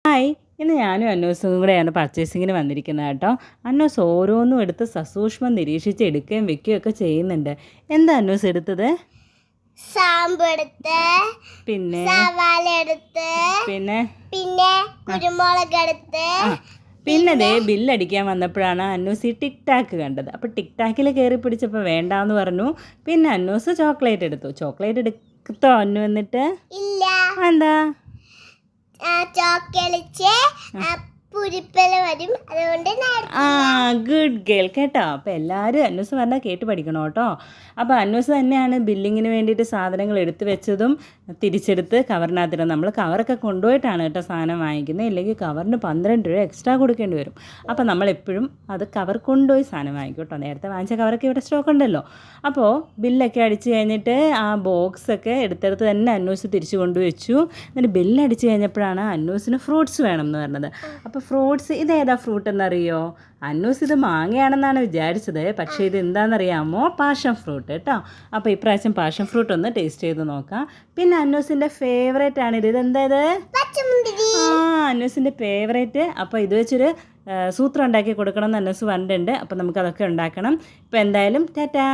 Hi, ഇന്ന് ഞാനും അന്നൂസും കൂടെയാണ് പർച്ചേസിങ്ങിന് വന്നിരിക്കുന്നത് കേട്ടോ. അന്നൂസ് ഓരോന്നും എടുത്ത് സസൂക്ഷ്മം നിരീക്ഷിച്ച് എടുക്കുകയും വെക്കുകയൊക്കെ ചെയ്യുന്നുണ്ട്. എന്താ അന്നൂസ് എടുത്തത്? സാമ്പെടുത്ത്, പിന്നെ സവാള എടുത്ത്, പിന്നെ പിന്നെ കുരുമുളക് എടുത്ത്, പിന്നെ ദേ ബില്ലടിക്കാൻ വന്നപ്പോഴാണ് അന്നൂസ് ഈ ടിക് ടാക്ക് കണ്ടത്. അപ്പോൾ ടിക് ടാക്കിൽ കയറി പിടിച്ചപ്പോൾ വേണ്ടാന്ന് പറഞ്ഞു. പിന്നെ അന്നൂസ് ചോക്ലേറ്റ് എടുത്തു. ചോക്ലേറ്റ് എടുത്തോ അന്നു? എന്നിട്ട് ഇല്ല, എന്താ ചോക്കളിച്ച് പുരിപ്പല് വരും, അതുകൊണ്ട് ഗുഡ് ഗേൾ കേട്ടോ. അപ്പോൾ എല്ലാവരും അന്നൂസ് പറഞ്ഞാൽ കേട്ട് പഠിക്കണം കേട്ടോ. അപ്പോൾ അന്നൂസ് തന്നെയാണ് ബില്ലിങ്ങിന് വേണ്ടിയിട്ട് സാധനങ്ങൾ എടുത്തു വെച്ചതും തിരിച്ചെടുത്ത് കവറിനകത്തിടും. നമ്മൾ കവറൊക്കെ കൊണ്ടുപോയിട്ടാണ് കേട്ടോ സാധനം വാങ്ങിക്കുന്നത്, ഇല്ലെങ്കിൽ കവറിന് 12 രൂപ എക്സ്ട്രാ കൊടുക്കേണ്ടി വരും. അപ്പോൾ നമ്മളെപ്പോഴും അത് കവർ കൊണ്ടുപോയി സാധനം വാങ്ങിക്കും കേട്ടോ. നേരത്തെ വാങ്ങിച്ച കവറൊക്കെ ഇവിടെ സ്റ്റോക്ക് ഉണ്ടല്ലോ. അപ്പോൾ ബില്ലൊക്കെ അടിച്ച് കഴിഞ്ഞിട്ട് ആ ബോക്സൊക്കെ എടുത്തെടുത്ത് തന്നെ അന്നൂസ് തിരിച്ചു കൊണ്ടുവച്ചു. എന്നിട്ട് ബില്ലടിച്ച് കഴിഞ്ഞപ്പോഴാണ് അന്നൂസിന് ഫ്രൂട്ട്സ് വേണം എന്ന് പറഞ്ഞത്. അപ്പോൾ ഫ്രൂട്ട്സ് ഇതേതാ ഫ്രൂട്ട് എന്നറിയോ? അന്നൂസ് ഇത് മാങ്ങയാണെന്നാണ് വിചാരിച്ചത്, പക്ഷേ ഇത് എന്താണെന്നറിയാമോ? പാഷൻ ഫ്രൂട്ട് കേട്ടോ. അപ്പോൾ ഇപ്രാവശ്യം പാഷൻ ഫ്രൂട്ട് ഒന്ന് ടേസ്റ്റ് ചെയ്ത് നോക്കാം. പിന്നെ അന്നൂസിൻ്റെ ഫേവറേറ്റ് ആണിത്. ഇതെന്താ ഇത്? അന്നൂസിൻ്റെ ഫേവറേറ്റ്. അപ്പോൾ ഇത് വെച്ചൊരു സൂത്രം ഉണ്ടാക്കി കൊടുക്കണം എന്ന് അന്നൂസ് പറഞ്ഞിട്ടുണ്ട്. അപ്പോൾ നമുക്കതൊക്കെ ഉണ്ടാക്കണം. ഇപ്പോൾ എന്തായാലും ടാറ്റാ.